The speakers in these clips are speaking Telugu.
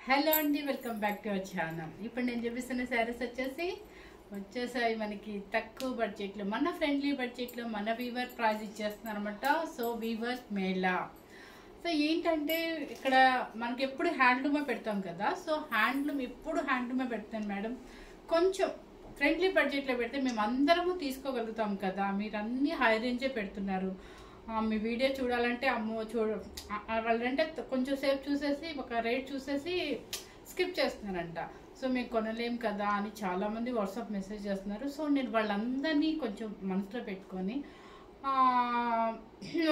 హలో అండి, welcome back to our channel. ఇప్పుడు నేను చూపిస్తున్న శారీస్ వచ్చేసాయి మనకి తక్కువ బడ్జెట్లో, మన ఫ్రెండ్లీ బడ్జెట్లో మన వీవర్ ప్రైస్ ఇచ్చేస్తున్నారు అనమాట. So weavers Mela. సో ఏంటంటే ఇక్కడ మనకి ఎప్పుడు హ్యాండ్లూమే పెడతాం కదా. సో హ్యాండ్లూమ్ ఎప్పుడు హ్యాండ్లూమే పెడతాను మేడం. కొంచెం ఫ్రెండ్లీ బడ్జెట్లో పెడితే మేము అందరము తీసుకోగలుగుతాం కదా. మీరు అన్ని హై రేంజే పెడుతున్నారు. మీ వీడియో చూడాలంటే అమ్మో వాళ్ళంటే కొంచెం సేపు చూసేసి ఒక రేట్ చూసేసి స్కిప్ చేస్తున్నారంట. సో మేము కొనలేం కదా అని చాలామంది వాట్సాప్ మెసేజ్ చేస్తున్నారు. సో నేను వాళ్ళందరినీ కొంచెం మనసులో పెట్టుకొని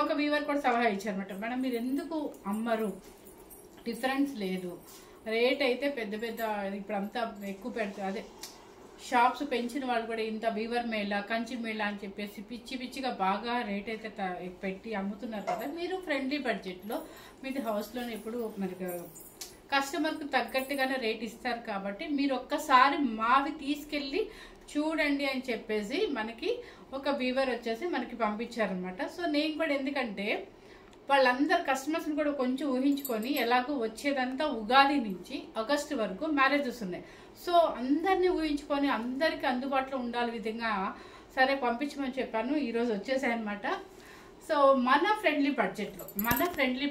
ఒక వీవర్ కూడా సలహా ఇచ్చారనమాట. మేడం మీరు ఎందుకు అమ్మరు, డిఫరెన్స్ లేదు, రేట్ అయితే పెద్ద పెద్ద ఇప్పుడంతా ఎక్కువ పెడతారు. అదే షాప్స్ పెంచిన వాళ్ళు కూడా ఇంత వీవర్ మేళా, కంచి మేళా అని చెప్పేసి పిచ్చి పిచ్చిగా బాగా రేట్ అయితే పెట్టి అమ్ముతున్నారు కదా. మీరు ఫ్రెండ్లీ బడ్జెట్లో మీది హౌస్లోనే ఎప్పుడు మనకి కస్టమర్కి తగ్గట్టుగానే రేట్ ఇస్తారు కాబట్టి మీరు ఒక్కసారి మావి తీసుకెళ్ళి చూడండి అని చెప్పేసి మనకి ఒక వీవర్ వచ్చేసి మనకి పంపించారనమాట. సో నేను కూడా ఎందుకంటే వాళ్ళందరు కస్టమర్స్ని కూడా కొంచెం ఊహించుకొని, ఎలాగో వచ్చేదంతా ఉగాది నుంచి ఆగస్టు వరకు మ్యారేజెస్ ఉన్నాయి. సో అందరినీ ఊహించుకొని అందరికీ అందుబాటులో ఉండాలి విధంగా సరే పంపించమని చెప్పాను. ఈరోజు వచ్చేసాయన్నమాట. సో మన ఫ్రెండ్లీ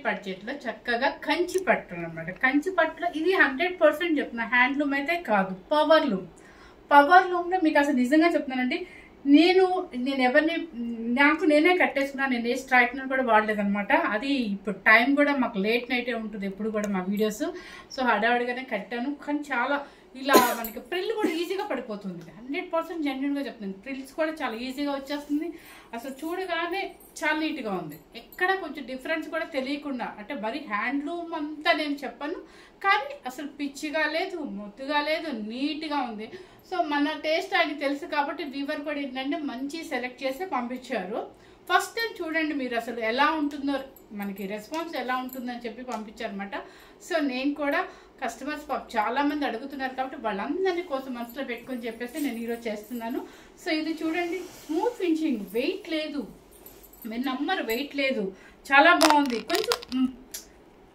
బడ్జెట్లో చక్కగా కంచి పట్టు అనమాట. కంచి పట్టులో ఇది 100% చెప్తున్నా, హ్యాండ్లూమ్ అయితే కాదు, పవర్ లూమ్లో మీకు అసలు నిజంగా చెప్తున్నానండి. నేను ఎవరిని నాకు నేనే కట్టేసుకున్నా. నేను ఏ స్ట్రైట్నర్ కూడా వాడలేదనమాట. అది ఇప్పుడు టైం కూడా మాకు లేట్ నైటే ఉంటుంది ఎప్పుడు కూడా మా వీడియోస్. సో హడావిడిగానే కట్టాను. కానీ చాలా ఇలా మనకి ప్రిల్ కూడా ఈజీగా పడిపోతుంది. 100% జెన్యున్గా చెప్తుంది. ప్రిల్స్ కూడా చాలా ఈజీగా వచ్చేస్తుంది. అసలు చూడగానే చాలా నీట్గా ఉంది. ఎక్కడ కొంచెం డిఫరెన్స్ కూడా తెలియకుండా, అంటే మరి హ్యాండ్లూమ్ అంతా నేను చెప్పను, కానీ అసలు పిచ్చిగా లేదు, మొత్తుగా లేదు, నీట్గా ఉంది. సో మన టేస్ట్ ఆయనకి తెలుసు కాబట్టి వీవర్ కూడా ఏంటంటే మంచి సెలెక్ట్ చేసి పంపించారు. ఫస్ట్ టైం చూడండి మీరు అసలు ఎలా ఉంటుందో, మనకి రెస్పాన్స్ ఎలా ఉంటుందని చెప్పి పంపించారనమాట. సో నేను కూడా కస్టమర్స్ చాలా మంది అడుగుతున్నారు కాబట్టి వాళ్ళందరినీ కోసం మనసులో పెట్టుకొని చెప్పేసి నేను ఈరోజు చేస్తున్నాను. సో ఇది చూడండి, స్మూత్ ఫినిషింగ్, వెయిట్ లేదు, మీరు నమ్మరు, వెయిట్ లేదు, చాలా బాగుంది. కొంచెం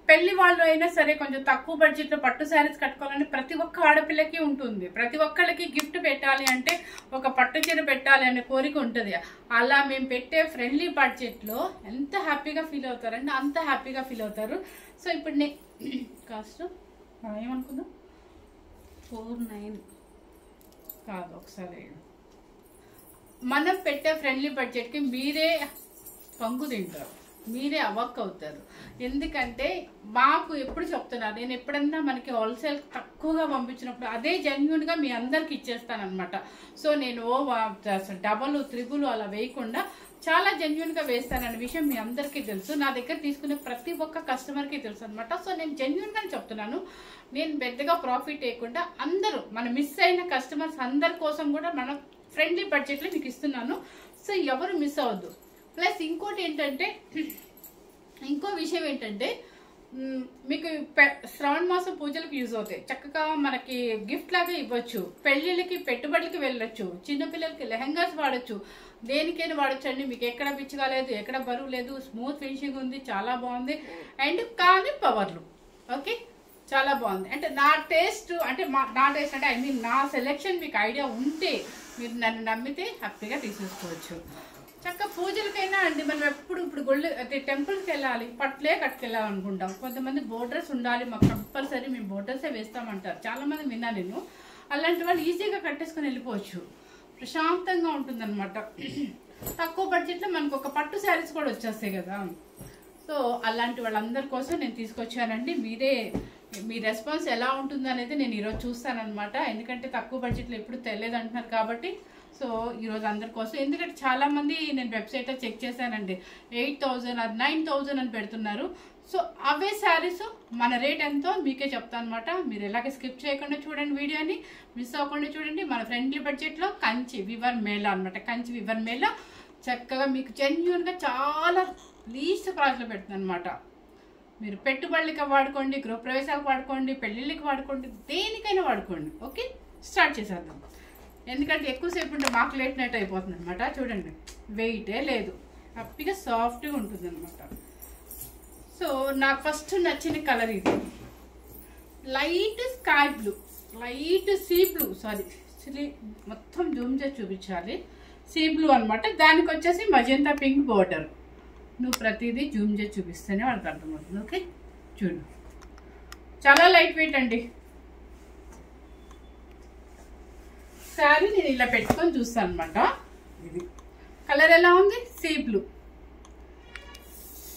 పెళ్లి వాళ్ళు అయినా సరే కొంచెం తక్కువ బడ్జెట్లో పట్టు శారీస్ కట్టుకోవాలంటే ప్రతి ఒక్క ఆడపిల్లకి ఉంటుంది. ప్రతి ఒక్కళ్ళకి గిఫ్ట్ పెట్టాలి అంటే ఒక పట్టు చీర పెట్టాలి అనే కోరిక ఉంటుంది. అలా మేము పెట్టే ఫ్రెండ్లీ బడ్జెట్లో ఎంత హ్యాపీగా ఫీల్ అవుతారంటే అంత హ్యాపీగా ఫీల్ అవుతారు. సో ఇప్పుడు కాస్ట్ ఏమనుకుందాం, 49 కాదు, ఒకసారి మనం పెట్టే ఫ్రెండ్లీ బడ్జెట్కి మీరే పంగు తింటారు, మీరే అవాక్ అవుతారు. ఎందుకంటే మాకు ఎప్పుడు చెప్తున్నారు, నేను ఎప్పుడన్నా మనకి హోల్సేల్ తక్కువగా పంపించినప్పుడు అదే జెన్యున్గా మీ అందరికి ఇచ్చేస్తానమాట. సో నేను డబల్ త్రిబుల్ అలా వేయకుండా చాలా జెన్యున్గా వేస్తానన్న విషయం మీ అందరికీ తెలుసు. నా దగ్గర తీసుకునే ప్రతి ఒక్క కస్టమర్కి తెలుసు అనమాట. సో నేను జెన్యున్గానే చెప్తున్నాను. నేను పెద్దగా ప్రాఫిట్ వేయకుండా అందరూ మన మిస్ అయిన కస్టమర్స్ అందరి కోసం కూడా మనం ఫ్రెండ్లీ బడ్జెట్లో మీకు ఇస్తున్నాను. సో ఎవరు మిస్ అవ్వద్దు. ప్లస్ ఇంకో విషయం ఏంటంటే మీకు శ్రావణ మాసం పూజలకు యూజ్ అవుతాయి. చక్కగా మనకి గిఫ్ట్ లాగా ఇవ్వచ్చు, పెళ్లిళ్ళకి పెట్టుబడులకి వెళ్ళొచ్చు, చిన్నపిల్లలకి లెహంగాస్ వాడచ్చు, దేనికైనా వాడచ్చు అండి. మీకు ఎక్కడ పిచ్చిగా లేదు, ఎక్కడ బరువు లేదు, స్మూత్ ఫినిషింగ్ ఉంది, చాలా బాగుంది. అండ్ కానీ పవర్లు ఓకే, చాలా బాగుంది. అంటే నా టేస్ట్ అంటే ఐ మీన్ నా సెలెక్షన్ మీకు ఐడియా ఉంటే మీరు నన్ను నమ్మితే హ్యాపీగా తీసేసుకోవచ్చు. చక్క పూజలకైనా అండి, మనం ఇప్పుడు గొళ్ళు అంటే టెంపుల్కి వెళ్ళాలి, పట్లే కట్టుకెళ్ళాలనుకుంటాం. కొంతమంది బోర్డర్స్ ఉండాలి, మాకు కంపల్సరీ మేము బోర్డర్సే వేస్తామంటారు. చాలా మంది విన్నా నేను. అలాంటి వాళ్ళు ఈజీగా కట్టేసుకొని వెళ్ళిపోవచ్చు, ప్రశాంతంగా ఉంటుందన్నమాట. తక్కువ బడ్జెట్లో మనకు ఒక పట్టు శారీస్ కూడా వచ్చేస్తాయి కదా. సో అలాంటి వాళ్ళందరి కోసం నేను తీసుకొచ్చానండి. మీ రెస్పాన్స్ ఎలా ఉంటుందో అనేది నేను ఈరోజు చూస్తానన్నమాట. ఎందుకంటే తక్కువ బడ్జెట్లో ఎప్పుడు తెలియదంటున్నారు కాబట్టి. సో ఈరోజు అందరి కోసం, ఎందుకంటే చాలామంది నేను వెబ్సైట్లో చెక్ చేశానండి, 8,000 అది 9,000 అని పెడుతున్నారు. సో అవే శారీస్ మన రేట్ ఎంతో మీకే చెప్తాను అనమాట. మీరు ఎలాగే స్కిప్ చేయకుండా చూడండి, వీడియోని మిస్ అవ్వకుండా చూడండి. మన ఫ్రెండ్లీ బడ్జెట్లో కంచి వీవర్ మేళా అనమాట. కంచి వీవర్ మేళా చక్కగా మీకు జెన్యున్గా చాలా లీస్ట్ ప్రైస్లో పెడుతుంది అనమాట. మీరు పెట్టుబడులకి వాడుకోండి, గృహప్రవేశాలకు వాడుకోండి, పెళ్ళిళ్ళకి వాడుకోండి, దేనికైనా వాడుకోండి. ఓకే, స్టార్ట్ చేసేద్దాం. ఎందుకంటే ఎక్కువసేపు ఉంటే మాకు లేట్ నైట్ అయిపోతుంది అనమాట. చూడండి, వెయిటే లేదు, హ్యాపీగా సాఫ్ట్గా ఉంటుంది అనమాట. సో నాకు ఫస్ట్ నచ్చిన కలర్ ఇది. Light sky blue, light sea blue, sorry మొత్తం జూమ్ చేసి చూపించాలి. సీ బ్లూ అనమాట. దానికి వచ్చేసి మజంతా పింక్ బోర్డర్. నువ్వు ప్రతిదీ జూమ్ చేసి చూపిస్తేనే వాళ్ళకి అర్థమవుతుంది. ఓకే, చూడు చాలా లైట్ వెయిట్ అండి. శారీ నేను ఇలా పెట్టుకొని చూస్తాను అనమాట. ఇది కలర్ ఎలా ఉంది? Sea blue.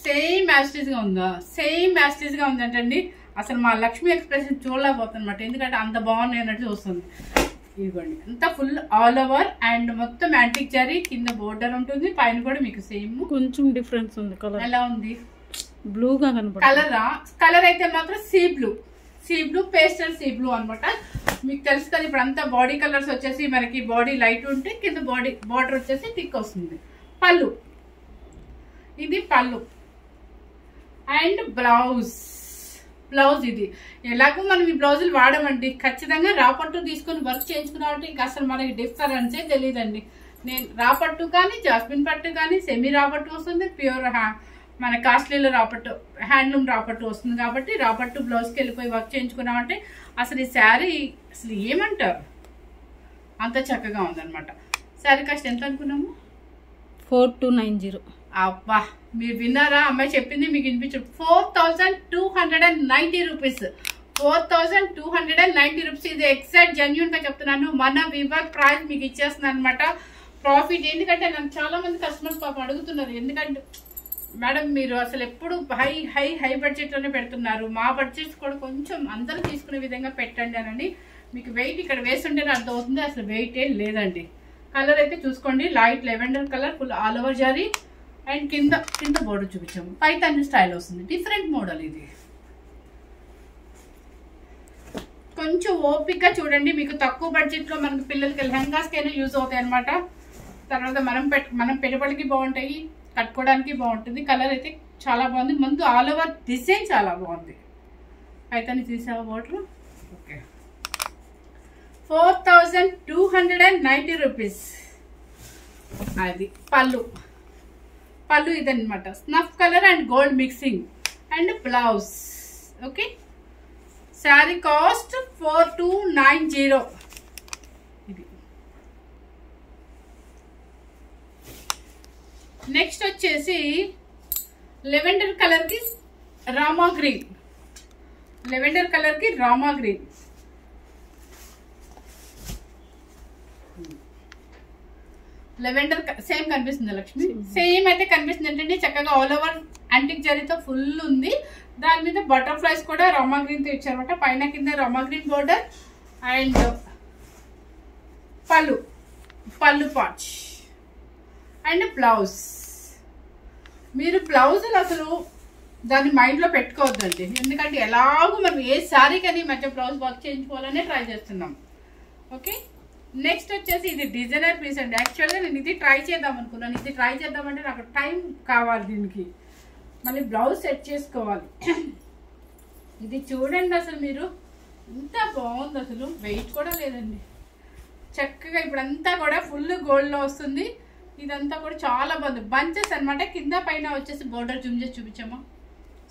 సేమ్ యాస్టీజ్గా ఉందా? సేమ్ యాస్టీజ్గా ఉందంటండి. అసలు మా లక్ష్మీ ఎక్స్ప్రెషన్ చూడలేకపోతుంది అనమాట, ఎందుకంటే అంత బాగున్నాయి అన్నట్టు చూస్తుంది. ఇదిగోండి అంతా ఫుల్ ఆల్ ఓవర్ అండ్ మొత్తం యాంటిక్ జరీ, కింద బోర్డర్ ఉంటుంది, పైన కూడా మీకు సేమ్. కొంచెం డిఫరెన్స్ ఉంది. కలర్ ఎలా ఉంది? బ్లూగా కనపడుతుంది. కలర్ అయితే మాత్రం sea blue, sea blue pastel sea blue అనమాట. మీకు తెలుసు కదా ఇప్పుడు అంతా బాడీ కలర్స్ వచ్చేసి మనకి బాడీ లైట్ ఉంటే కింద బాడీ బార్డర్ వచ్చేసి థిక్ వస్తుంది. పళ్ళు, ఇది పళ్ళు అండ్ బ్లౌజ్. బ్లౌజ్ ఇది ఎలాగో మనం ఈ బ్లౌజులు వాడమండి, ఖచ్చితంగా రాపట్టు తీసుకొని వర్క్ చేయించుకున్నామంటే ఇంకా అసలు మనకి డిఫరెన్సే తెలియదండి. నేను రాపట్టు కానీ జాస్మిన్ పట్టు కానీ సెమీ రాపట్టు వస్తుంది, ప్యూర్ మన కాస్ట్లీలో రాపట్టు హ్యాండ్లూమ్ రాపట్టు వస్తుంది. కాబట్టి రాపట్టు బ్లౌజ్కి వెళ్ళిపోయి వర్క్ చేయించుకున్నామంటే అసలు ఈ శారీ అసలు ఏమంటారు, అంత చక్కగా ఉందన్నమాట. శారీ కాస్ట్ ఎంత అనుకున్నాము? 4290. అబ్బా మీరు విన్నారా? అమ్మాయి చెప్పింది మీకు వినిపించు. 4290 రూపీస్. 4290 రూపీస్. ఇది ఎగ్జాక్ట్ జెన్యూన్ గా చెప్తున్నాను. మన వివర్ ప్రైస్ మీకు ఇచ్చేస్తున్నాను అనమాట. ప్రాఫిట్. ఎందుకంటే నాకు చాలా మంది కస్టమర్స్ పాపం అడుగుతున్నారు, ఎందుకంటే మేడం మీరు అసలు ఎప్పుడు హై హై హై బడ్జెట్లోనే పెడుతున్నారు, మా బడ్జెట్స్ కూడా కొంచెం అందరూ తీసుకునే విధంగా పెట్టండి అని. మీకు వెయిట్ ఇక్కడ వేస్తుంటేనే అర్థం అవుతుంది, అసలు వెయిట్ ఏం లేదండి. కలర్ అయితే చూసుకోండి, light lavender colour, full all over జారీ అండ్ కింద కింద బోర్డర్ చూపించాము. పైతాని స్టైల్ వస్తుంది, డిఫరెంట్ మోడల్ ఇది. కొంచెం ఓపిక్గా చూడండి, మీకు తక్కువ బడ్జెట్లో మనకి పిల్లలకి లెహంగాస్కైనా యూజ్ అవుతాయి అనమాట. తర్వాత మనం పెట్టుబడికి బాగుంటాయి, కట్టుకోవడానికి బాగుంటుంది. కలర్ అయితే చాలా బాగుంది. ముందు ఆల్ ఓవర్ డిజైన్ చాలా బాగుంది. అయితే తీసావా వాటర్? Okay, 4290 rupees. అది పళ్ళు. పళ్ళు ఇదనమాట, snuff colour and gold mixing and blouse. Okay, sari cost 4290. ఇది నెక్స్ట్ వచ్చేసి లెవెండర్ కలర్ కి రామా గ్రీన్. లెవెండర్ కలర్ కి రామా గ్రీన్. లెవెండర్ సేమ్ కనిపిస్తుంది లక్ష్మి, సేమ్ అయితే కనిపిస్తుంది. ఏంటంటే చక్కగా ఆల్ ఓవర్ యాంటిక్ జరీతో ఫుల్ ఉంది. దాని మీద బటర్ఫ్లైస్ కూడా రామా గ్రీన్ తో ఇచ్చారనమాట. పైన కింద రామా గ్రీన్ బోర్డర్ అండ్ పళ్ళు, పళ్ళు పాచ్ అండ్ బ్లౌజ్. మీరు బ్లౌజులు అసలు దాన్ని మైండ్లో పెట్టుకోవద్దండి, ఎందుకంటే ఎలాగో మనం ఏ శారీ కానీ మధ్య బ్లౌజ్ వర్క్ చేయించుకోవాలనే ట్రై చేస్తున్నాం. ఓకే, నెక్స్ట్ వచ్చేసి ఇది డిజైనర్ పీస్ అండి. యాక్చువల్గా నేను ఇది ట్రై చేద్దాం అనుకున్నాను. ఇది ట్రై చేద్దామంటే నాకు టైం కావాలి, దీనికి మళ్ళీ బ్లౌజ్ సెట్ చేసుకోవాలి. ఇది చూడండి అసలు మీరు ఎంత బాగుంది, అసలు వెయిట్ కూడా లేదండి. చక్కగా ఇప్పుడంతా కూడా ఫుల్ గోల్డ్లో వస్తుంది. ఇదంతా కూడా చాలా బాగుంది. బంచెస్ అనమాట, కింద పైన వచ్చేసి బోర్డర్ జూమ్ చేసి చూపించామా,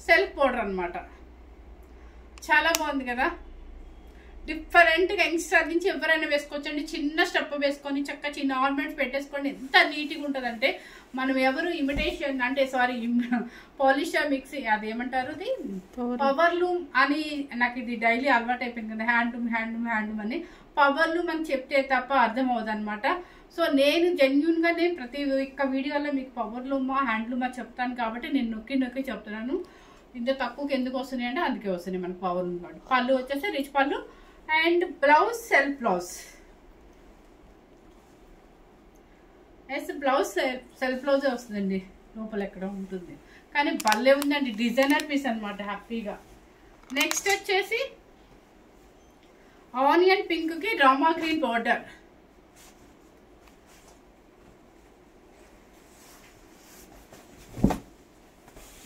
సెల్ఫ్ బోర్డర్ అనమాట. చాలా బాగుంది కదా, డిఫరెంట్గా యంగ్స్టర్ నుంచి ఎవరైనా వేసుకోవచ్చండి. చిన్న స్టెప్ వేసుకొని చక్కగా చిన్న ఆర్నమెంట్స్ పెట్టేసుకోండి. ఎంత నీట్గా ఉంటుందంటే మనం ఎవరు ఇమిటేషన్ అంటే సారీ పాలిషర్ మిక్సీ అది ఏమంటారు, ఇది పవర్ లూమ్ అని నాకు ఇది డైలీ అలవాటు అయిపోయింది కదా, హ్యాండ్లూమ్ అని. పవర్ లూమ్ అని చెప్తే తప్ప అర్థం అవ్వదు అనమాట. సో నేను జెన్యున్గా నేను ప్రతి ఒక్క వీడియోలో మీకు పవర్ లూమా హ్యాండ్లూమా చెప్తాను కాబట్టి నేను నొక్కి చెప్తున్నాను. ఇంత తక్కువకి ఎందుకు వస్తున్నాయి అంటే అందుకే వస్తున్నాయి మనకు పవర్ లూమ్ కాబట్టి. పళ్ళు వచ్చేసి రిచ్ పళ్ళు and blouse self blouse. Yes blouse self బ్లౌజే వస్తుందండి, లోపల ఎక్కడ ఉంటుంది కానీ భలే ఉందండి. డిజైనర్ పీస్ అనమాట హ్యాపీగా. నెక్స్ట్ వచ్చేసి ఆనియన్ పింక్కి రామా గ్రీన్ బార్డర్.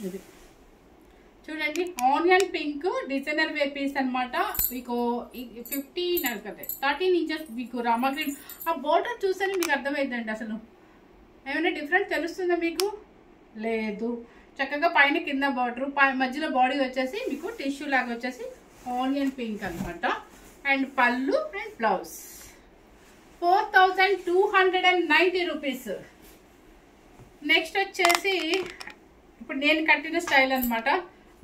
ఇది చూడండి ఆనియన్ పింక్ డిజైనర్ వే పీస్ అనమాట. మీకు 15 కదా 13 ఇంచెస్ మీకు రామా గ్రీన్. ఆ బోర్డర్ చూస్తేనే మీకు అర్థమైందండి, అసలు ఏమైనా డిఫరెంట్ తెలుస్తుందా మీకు? లేదు. చక్కగా పైన కింద బార్డర్, మధ్యలో బాడీ వచ్చేసి మీకు టిష్యూ లాగా వచ్చేసి ఆనియన్ పింక్ అనమాట. అండ్ పళ్ళు అండ్ బ్లౌజ్ 4290 రూపీస్. నెక్స్ట్ వచ్చేసి ఇప్పుడు నేను కట్టిన స్టైల్ అనమాట.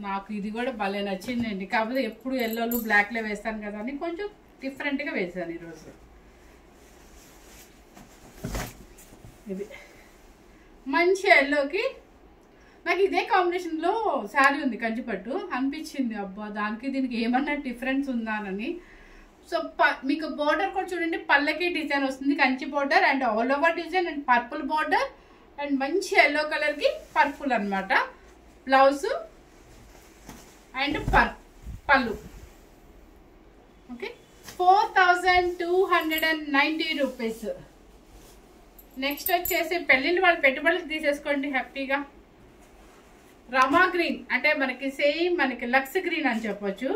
నాకు ఇది కూడా భలే నచ్చిందండి. కాకపోతే ఎప్పుడు ఎల్లోలు బ్లాక్లే వేస్తాను కదా అని కొంచెం డిఫరెంట్గా వేసాను ఈరోజు. ఇది మంచి ఎల్లోకి నాకు ఇదే కాంబినేషన్లో శారీ ఉంది కంచిపట్టు అనిపించింది. అబ్బా దానికి దీనికి ఏమన్నా డిఫరెన్స్ ఉందానని. సో మీకు బోర్డర్ కూడా చూడండి, పల్లకి డిజైన్ వస్తుంది, Kanchi border and all over design and purple border and మంచి ఎల్లో కలర్కి పర్పుల్ అనమాట. బ్లౌజ్ అండ్ పళ్ళు. Okay 4290 rupees. నెక్స్ట్ వచ్చేసి పెళ్ళిళ్ళు వాళ్ళు పెట్టుబడులు తీసేసుకోండి హ్యాపీగా. రమా గ్రీన్ అంటే మనకి సేమ్ మనకి లక్స్ గ్రీన్ అని చెప్పొచ్చు.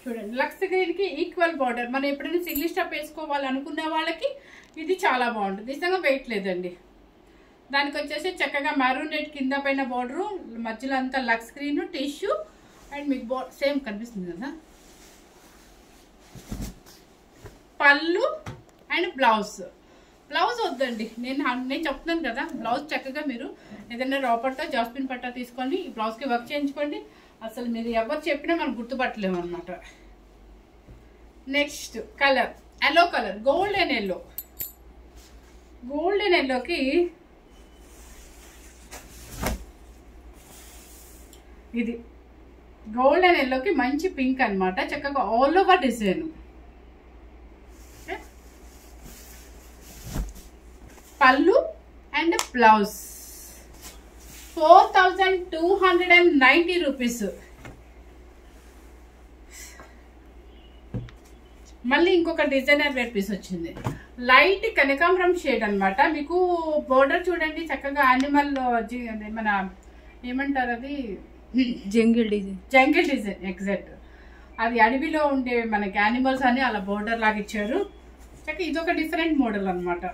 చూడండి లక్స్ గ్రీన్ కి ఈక్వల్ బార్డర్. మనం ఎప్పుడైనా సింగిల్ స్టెప్ వేసుకోవాలనుకునే వాళ్ళకి ఇది చాలా బాగుంటుంది. నిజంగా వెయిట్ లేదండి. దానికి వచ్చేసి చక్కగా మెరూన్ రెడ్ కింద పైన బార్డరు, మధ్యలో అంతా లక్స్ గ్రీన్ టిష్యూ అండ్ మీకు సేమ్ కనిపిస్తుంది కదా. పళ్ళు అండ్ బ్లౌజ్. బ్లౌజ్ వద్దండి, నేను చెప్తున్నాను కదా, బ్లౌజ్ చక్కగా మీరు ఏదైనా రా పట్టా జాస్మిన్ పట్టా తీసుకొని ఈ బ్లౌజ్కి వర్క్ చేయించుకోండి. అసలు మీరు ఎవరు చెప్పినా మనం గుర్తుపట్టలేము అనమాట. Next colour yellow colour, golden yellow. Golden ఎల్లోకి ఇది గోల్డెన్ ఎల్లోకి మంచి పింక్ అనమాట. చక్కగా ఆల్ ఓవర్ డిజైన్. పళ్ళు అండ్ బ్లౌజ్ 4290 రూపీస్. మళ్ళీ ఇంకొక డిజైనర్ వేర్ పీస్ వచ్చింది. లైట్ కనకాంబరం షేడ్ అనమాట. మీకు బోర్డర్ చూడండి చక్కగా యానిమల్ మన ఏమంటారు అది jungle design. Jungle design exact. అది అడవిలో ఉండే మనకి యానిమల్స్ అని అలా బోర్డర్ లాగా ఇచ్చారు. చక్కగా ఇదొక డిఫరెంట్ మోడల్ అనమాట.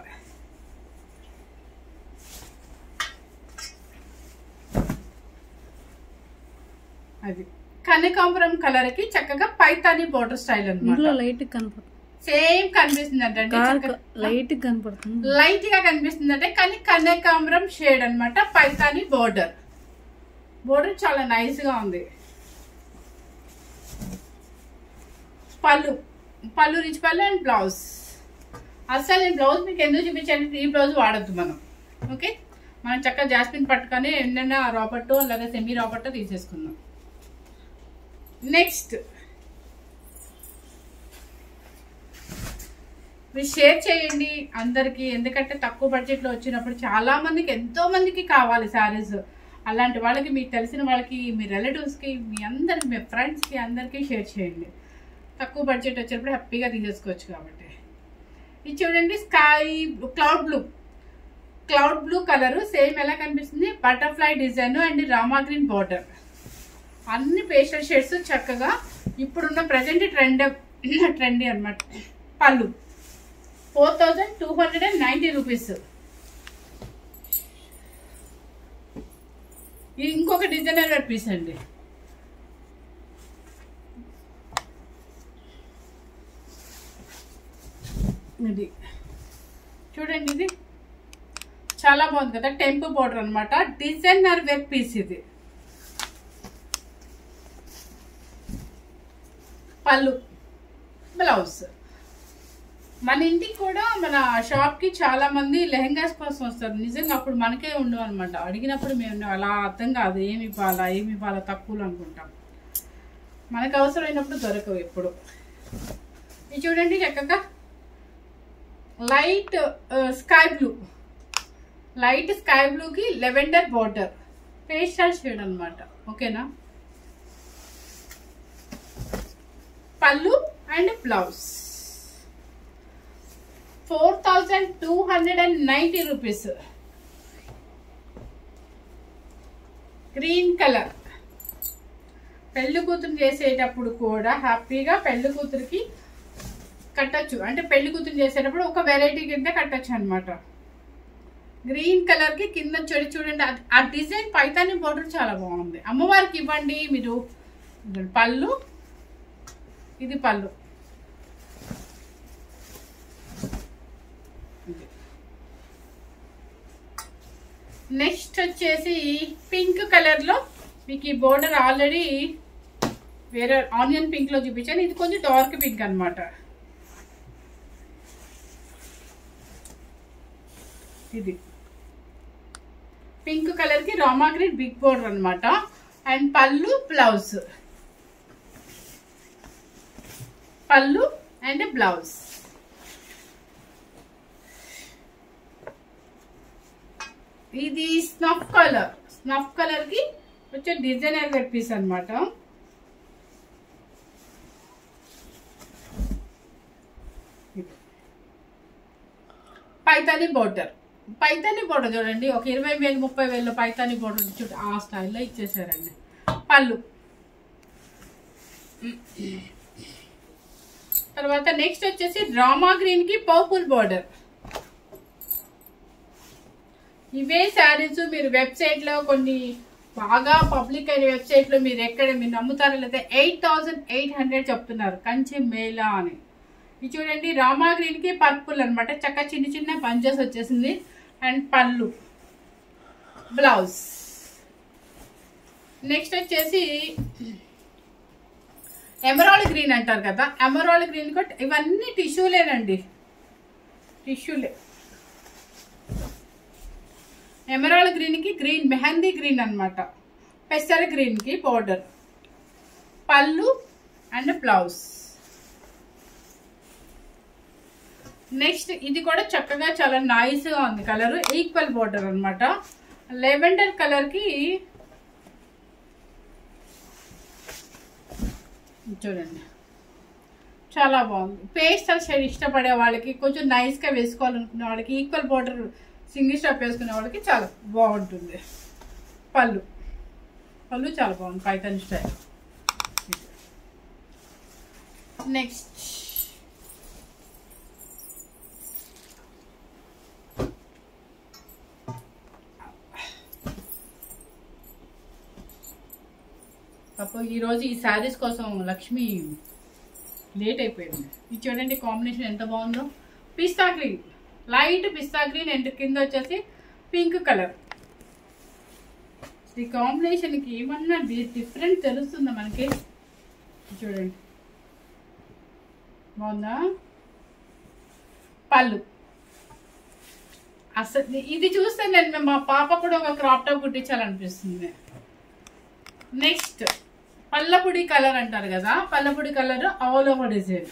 అది కనకాంబరం కలర్ కి చక్కగా పైతాని బోర్డర్ స్టైల్ అన్నమాట. లైట్ కనపడుతుంది, సేమ్ కనిపిస్తుంది అంటే లైట్ కనపడుతుంది, లైట్ గా కనిపిస్తుంది అంటే కానీ కనకాంబరం షేడ్ అన్నమాట. పైతాని బోర్డర్. బోర్డర్ చాలా నైస్ గా ఉంది. పళ్ళు రిచ్ పళ్ళు అండ్ బ్లౌజ్. అసలు ఈ బ్లౌజ్ మీకు ఎందుకు చూపించాలంటే ఈ బ్లౌజ్ వాడద్దు మనం. ఓకే, మనం చక్కగా జాస్మిన్ పట్టుకొని ఎన్నైనా రాపట్టు లేదా సెమీ రాపట్టు తీసేసుకుందాం. నెక్స్ట్ మీరు షేర్ చేయండి అందరికి, ఎందుకంటే తక్కువ బడ్జెట్లో వచ్చినప్పుడు చాలా మందికి ఎంతో మందికి కావాలి శారీస్. అలాంటి వాళ్ళకి, మీకు తెలిసిన వాళ్ళకి, మీ రిలేటివ్స్కి, మీ అందరికి, మీ ఫ్రెండ్స్కి అందరికీ షేర్ చేయండి. తక్కువ బడ్జెట్ వచ్చినప్పుడు హ్యాపీగా తీసేసుకోవచ్చు కాబట్టి. ఇది చూడండి sky cloud blue colour. Same ఎలా కనిపిస్తుంది, butterfly design and Rama green border. అన్ని పేస్టల్ షేడ్స్ చక్కగా ఇప్పుడున్న ప్రజెంట్ ట్రెండీ అనమాట. పళ్ళు 4290 రూపీస్. ఇంకొక డిజైనర్ పీస్ అండి. ఇది చూడండి, ఇది చాలా బాగుంది కదా, టెంపు బోర్డర్ అనమాట. డిజైనర్ వేర్ పీస్ ఇది. పళ్ళు బ్లౌజ్. మన ఇంటికి కూడా మన షాప్కి చాలా మంది లెహెంగాస్ కోసం వస్తారు. నిజంగా అప్పుడు మనకే ఉండవు అనమాట. అడిగినప్పుడు మేము అలా అర్థం కాదు, ఏమి ఇవ్వాలా తక్కువలు అనుకుంటాం. మనకు అవసరమైనప్పుడు దొరకవు ఎప్పుడు. ఇది చూడండి చక్కగా లైట్ స్కై బ్లూకి లెవెండర్ బార్డర్, పేస్టల్ షేడ్ అనమాట. ఓకేనా, పళ్ళు and blouse 4290 rupees. Green colour. పెళ్లి కూతురు చేసేటప్పుడు కూడా హ్యాపీగా పెళ్లి కూతురికి కట్టచ్చు. అంటే పెళ్లి కూతురు చేసేటప్పుడు ఒక వెరైటీ కింద కట్టచ్చు అనమాట. గ్రీన్ కలర్ కి కింద చూడండి ఆ డిజైన్ పైతాని బోర్డర్ చాలా బాగుంది. అమ్మవారికి ఇవ్వండి మీరు. పళ్ళు, ఇది పళ్ళు. నెక్స్ట్ వచ్చేసి పింక్ కలర్ లో మీకు ఈ బోర్డర్ ఆల్రెడీ వేరే ఆనియన్ పింక్ లో చూపించాను. ఇది కొంచెం డార్క్ పింక్ అన్నమాట. ఇది పింక్ కలర్ కి రామా గ్రీన్ బిగ్ బోర్డర్ అన్నమాట. అండ్ పళ్ళు, బ్లౌజ్, పళ్ళు అండ్ బ్లౌజ్. ఇది స్నఫ్ కలర్. స్నఫ్ కలర్ కి వచ్చే డిజైనర్ కట్ పీస్ అన్నమాట. పైతాని బోర్డర్. పైతాని బోర్డర్ చూడండి, ఒక 20,000 30,000 పైతాని బోర్డర్ చూడండి, ఆ స్టైల్లో ఇచ్చేసారండి. పళ్ళు. తర్వాత నెక్స్ట్ వచ్చేసి రామా గ్రీన్ కి పర్పుల్ బోర్డర్. ఇవే శారీస్ మీరు వెబ్సైట్ లో కొన్ని బాగా పబ్లిక్ అయిన వెబ్సైట్ లో మీరు ఎక్కడ మీరు నమ్ముతారో లేదా 8,800 చెప్తున్నారు. కంచి మేళా అని. ఇది చూడండి రామా గ్రీన్ కి పర్పుల్ అనమాట. చక్క చిన్న చిన్న పంచెస్ వచ్చేసింది. అండ్ పళ్ళు, బ్లౌజ్. నెక్స్ట్ వచ్చేసి ఎమరాల్డ్ గ్రీన్ అంటారు కదా, ఎమరాల్డ్ గ్రీన్ కూడా ఇవన్నీ టిష్యూలేనండి, టిష్యూలే. ఎమరాల్డ్ గ్రీన్ కి గ్రీన్ మెహందీ గ్రీన్ అన్నమాట. పెసర గ్రీన్ కి బోర్డర్, పళ్ళు అండ్ బ్లౌజ్. నెక్స్ట్ ఇది కూడా చక్కగా చాలా నైస్ గా ఉంది కలర్. ఈక్వల్ బోర్డర్ అన్నమాట. లెవెండర్ కలర్ కి చూడండి చాలా బాగుంది. పేస్టల్ షేడ్ ఇష్టపడే వాళ్ళకి, కొంచెం నైస్ గా వేసుకోవాలనుకునే వాళ్ళకి, ఈక్వల్ బోర్డర్ సింగిల్ స్టాప్ వేసుకునే వాళ్ళకి చాలా బాగుంటుంది. పళ్ళు, పళ్ళు చాలా బాగుంది పైతాని స్టైల్. నెక్స్ట్ పాపం ఈరోజు ఈ శారీస్ కోసం లక్ష్మి లేట్ అయిపోయింది. ఇది చూడండి కాంబినేషన్ ఎంత బాగుందో. Pista green, light pista green and కింద వచ్చేసి పింక్ కలర్. ఈ కాంబినేషన్కి ఏమన్నా డిఫరెంట్ తెలుస్తుందా మనకి? చూడండి బాగుందా. పళ్ళు. అసలు ఇది చూస్తే నేను మా పాప కూడా ఒక క్రాప్ టాప్ కుట్టించాలనిపిస్తుంది. నెక్స్ట్ పల్లపుడి కలర్ అంటారు కదా, పల్లపుడి కలర్ ఆల్ ఓవర్ డిజైన్.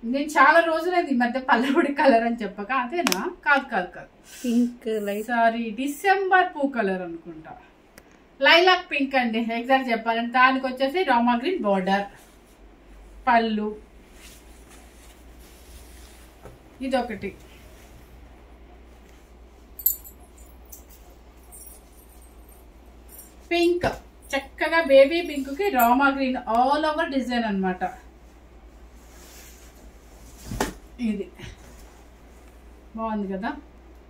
నేను చాలా రోజులైంది ఈ మధ్య పల్లపుడి కలర్ అని చెప్పక. అదేనా? కాదు కాదు కాదు, పింక్ సారీ డిసెంబర్ పూ కలర్ అనుకుంటా. లైలాక్ పింక్ అండి ఎగ్జాక్ట్ చెప్పాలంటే. దానికి వచ్చేసి రామా గ్రీన్ బోర్డర్, పళ్ళు, ఇదొకటి. పింక్ చక్కగా బేబీ పింక్ కి Rama green all over design అన్నమాట. ఇది బాగుంది కదా,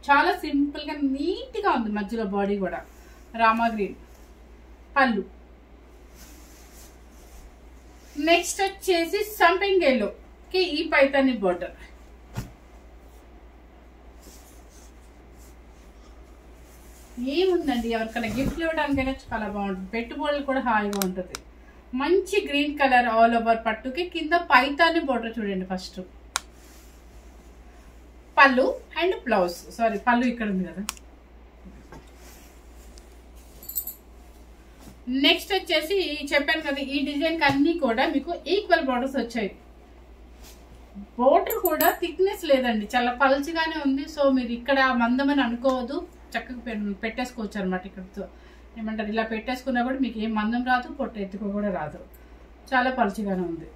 చాలా సింపుల్ గా నీట్ గా ఉంది. మధ్యలో బాడీ కూడా రామా గ్రీన్, పళ్ళు. నెక్స్ట్ వచ్చేసి సంపింగ్ ఎల్లో కి ఈ పైతాని బోర్డర్. ఏముందండి, ఎవరికైనా గిఫ్ట్లు ఇవ్వడానికైనా చాలా బాగుంటుంది. పెట్టుబడులు కూడా హాయిగా ఉంటుంది. మంచి గ్రీన్ కలర్ ఆల్ ఓవర్ పట్టుకి కింద పైతాని బోర్డర్ చూడండి. ఫస్ట్ పళ్ళు అండ్ బ్లౌజ్. సారీ పళ్ళు ఇక్కడ ఉంది కదా. నెక్స్ట్ వచ్చేసి చెప్పాను కదా ఈ డిజైన్ కి అన్ని కూడా మీకు ఈక్వల్ బోర్డర్స్ వచ్చాయి. బోర్డర్ కూడా థిక్నెస్ లేదండి, చాలా పల్చగానే ఉంది. సో మీరు ఇక్కడ మందమని అనుకోవద్దు, చక్కగా పెట్టేసుకోవచ్చు అనమాట. ఇక్కడతో ఏమంటారు, ఇలా పెట్టేసుకున్నా కూడా మీకు ఏం మందం రాదు, పొట్ట ఎత్తుకో కూడా రాదు. చాలా పలుచగానే ఉంది.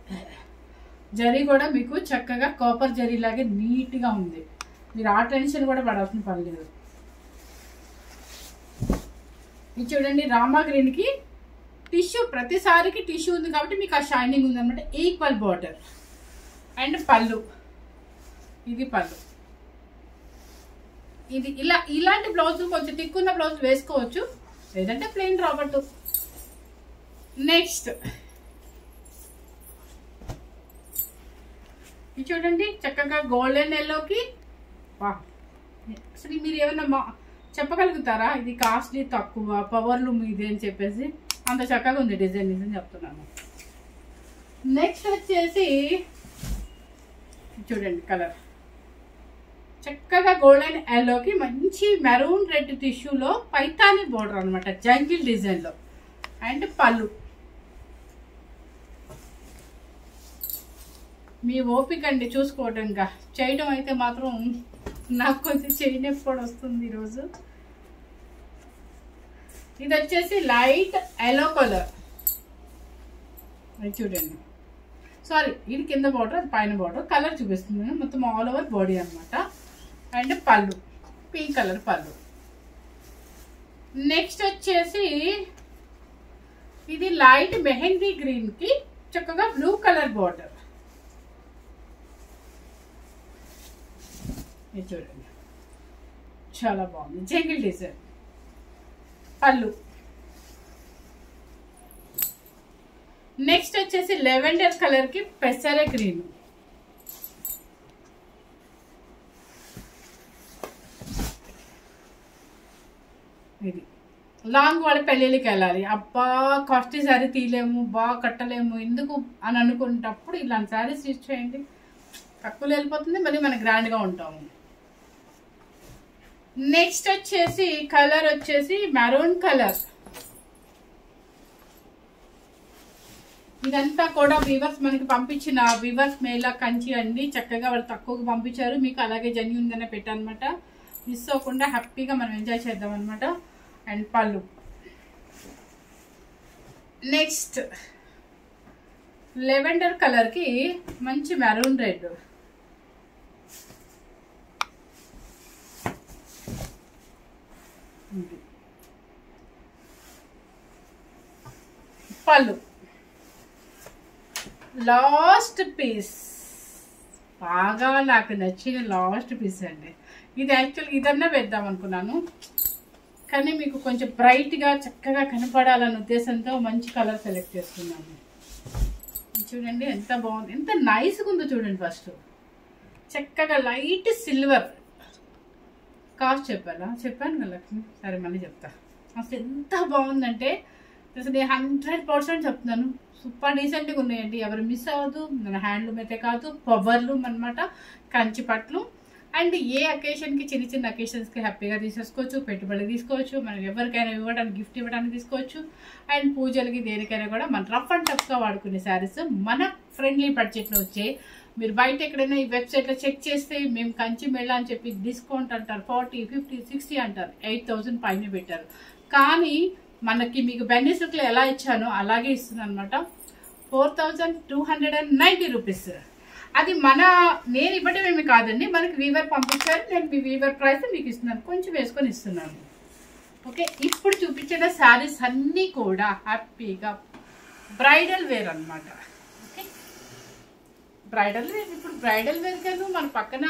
జరీ కూడా మీకు చక్కగా కాపర్ జరీ లాగే నీట్గా ఉంది. మీరు ఆ టెన్షన్ కూడా పడాల్సిన పని లేదు. ఇది చూడండి రామా గ్రీన్ కి టిష్యూ, ప్రతిసారికి టిష్యూ ఉంది కాబట్టి మీకు ఆ షైనింగ్ ఉంది అనమాట. Equal border. అండ్ పళ్ళు, ఇది పళ్ళు. ఇది ఇలాంటి బ్లౌజ్ కొంచెం తిక్కున్న బ్లౌజ్ వేసుకోవచ్చు, లేదంటే ప్లెయిన్ రాబట్టు. నెక్స్ట్ ఇది చూడండి, చక్కగా గోల్డెన్ ఎల్లోకి. అసలు మీరు ఏమన్నా చెప్పగలుగుతారా ఇది కాస్ట్లీ తక్కువ, పవర్లు మీది అని చెప్పేసి? అంత చక్కగా ఉంది డిజైన్, నిజం చెప్తున్నాను. నెక్స్ట్ వచ్చేసి చూడండి కలర్, చక్కగా గోల్డెన్ ఎల్లోకి మంచి మెరూన్ రెడ్ టిష్యూలో పైతాని బోర్డర్ అనమాట, జంగిల్ డిజైన్లో. అండ్ పళ్ళు. మీ ఓపిక అండి చూసుకోవడం, ఇంకా చేయడం అయితే మాత్రం నాకు కొంచెం చేయనొప్పి కూడా వస్తుంది ఈరోజు. ఇది వచ్చేసి లైట్ ఎల్లో కలర్, అది చూడండి. సారీ, ఇది కింద బార్డర్, అది పైన బార్డర్. కలర్ చూపిస్తుంది మొత్తం ఆల్ ఓవర్ బాడీ అనమాట. అండ్ పళ్ళు, పింక్ కలర్ పళ్ళు. నెక్స్ట్ వచ్చేసి ఇది లైట్ మెహందీ గ్రీన్ కి చక్కగా బ్లూ కలర్ బార్డర్. ఇది చూడండి, చాలా బాగుంది, జంగిల్ డిజైన్. పళ్ళు. నెక్స్ట్ వచ్చేసి లెవెండర్ కలర్ కి పెసర గ్రీన్. ఇది లాంగ్ వాళ్ళ పెళ్ళిళ్ళకి వెళ్ళాలి, అబ్బా కాస్ట్లీ శారీ తీయలేము, బాగా కట్టలేము ఎందుకు అని అనుకునేటప్పుడు ఇలాంటి శారీస్ యూజ్ చేయండి, తక్కువలో వెళ్ళిపోతుంది, మళ్ళీ మనం గ్రాండ్గా ఉంటాము. నెక్స్ట్ వచ్చేసి కలర్ వచ్చేసి మెరూన్ కలర్. ఇదంతా కూడా వీవర్స్ మనకి పంపించిన వీవర్స్ మేళా కంచి అండి, చక్కగా వాళ్ళు తక్కువగా పంపించారు, మీకు అలాగే జెన్యూన్ గానే పెట్టానమాట. మిస్ అవ్వకుండా హ్యాపీగా మనం ఎంజాయ్ చేద్దాం అనమాట. అండ్ పళ్ళు. నెక్స్ట్ లెవెండర్ కలర్ కి మంచి మెరూన్ రెడ్. పళ్ళు. లాస్ట్ పీస్, బాగా నాకు నచ్చిన లాస్ట్ పీస్ అండి. ఇది యాక్చువల్గా ఇదన్నా వేద్దాం అనుకున్నాను, కానీ మీకు కొంచెం బ్రైట్గా చక్కగా కనపడాలన్న ఉద్దేశంతో మంచి కలర్ సెలెక్ట్ చేసుకున్నాను. చూడండి ఎంత బాగుంది, ఎంత నైస్గా ఉందో చూడండి. ఫస్ట్ చక్కగా లైట్ సిల్వర్. కాస్ట్ చెప్పాను కదా లక్ష్మి, సరే మళ్ళీ చెప్తా. అసలు ఎంత బాగుందంటే అసలు 100% చెప్తున్నాను, సూపర్ డీసెంట్గా ఉన్నాయండి, ఎవరు మిస్ అవ్వదు. మన హ్యాండ్లూమ్ అయితే కాదు, పవర్లూమ్ అనమాట, కంచి పట్లు. అండ్ ఏ అకేషన్కి, చిన్న చిన్న అకేషన్స్కి హ్యాపీగా తీసేసుకోవచ్చు, పెట్టుబడి తీసుకోవచ్చు, మనం ఎవరికైనా ఇవ్వడానికి, గిఫ్ట్ ఇవ్వడానికి తీసుకోవచ్చు. అండ్ పూజలకి దేనికైనా కూడా మన రఫ్ అండ్ టఫ్గా వాడుకునే శారీస్ మన ఫ్రెండ్లీ బడ్జెట్లో వచ్చే. మీరు బయట ఎక్కడైనా ఈ వెబ్సైట్లో చెక్ చేస్తే మేము కంచి మేళా అని చెప్పి డిస్కౌంట్ అంటారు, 40, 50, 60 అంటారు, 8,000 పైన పెట్టారు. కానీ మనకి మీకు బెనిఫిట్లో ఎలా ఇచ్చానో అలాగే ఇస్తున్నాను అనమాట. 4,290 రూపీస్. అది నేను ఇవ్వటమేమి కాదండి, మనకి వీవర్ పంపించారు, నేను మీ వీవర్ ప్రైస్ మీకు ఇస్తున్నాను, కొంచెం వేసుకొని ఇస్తున్నాను. ఓకే, ఇప్పుడు చూపించిన శారీస్ అన్నీ కూడా హ్యాపీగా బ్రైడల్ వేర్ అనమాట. Okay, bridal wear. ఇప్పుడు బ్రైడల్ వేర్ కాదు, మన పక్కన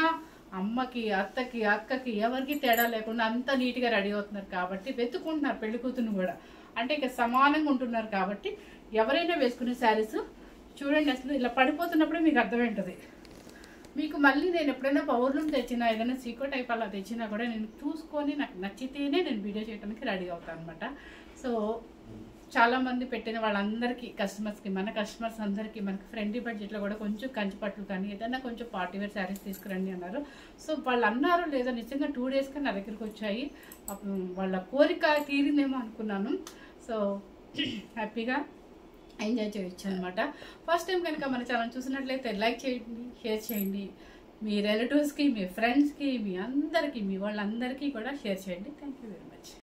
అమ్మకి, అత్తకి, అక్కకి ఎవరికి తేడా లేకుండా అంతా నీట్గా రెడీ అవుతున్నారు కాబట్టి వెతుకుంటున్నారు, పెళ్లి కూతురు కూడా అంటే ఇక సమానంగా ఉంటున్నారు కాబట్టి ఎవరైనా వేసుకునే శారీస్ చూడండి. అసలు ఇలా పడిపోతున్నప్పుడే మీకు అర్థమైంటుంది. మీకు మళ్ళీ నేను ఎప్పుడైనా పవర్లూమ్ తెచ్చినా, ఏదైనా సీకో టైప్ అలా తెచ్చినా కూడా నేను చూసుకొని నాకు నచ్చితేనే నేను వీడియో చేయడానికి రెడీ అవుతాను అనమాట. సో చాలామంది పెట్టిన వాళ్ళందరికీ కస్టమర్స్కి, మన కస్టమర్స్ అందరికీ మనకి ఫ్రెండ్లీ బడ్జెట్లో కూడా కొంచెం కంచిపట్లు కానీ ఏదైనా కొంచెం పార్టీ వేర్ శారీస్ తీసుకురండి అన్నారు. సో వాళ్ళు అన్నారు, లేదా నిజంగా 2 డేస్గా నా దగ్గరికి వచ్చాయి, వాళ్ళ కోరిక తీరిందేమో అనుకున్నాను. సో హ్యాపీగా ఎంజాయ్ చేయొచ్చు అనమాట. ఫస్ట్ టైం కనుక మన ఛానల్ చూసినట్లయితే లైక్ చేయండి, షేర్ చేయండి, మీ రిలేటివ్స్కి, మీ ఫ్రెండ్స్కి, మీ అందరికీ, మీ వాళ్ళందరికీ కూడా షేర్ చేయండి. Thank you very much.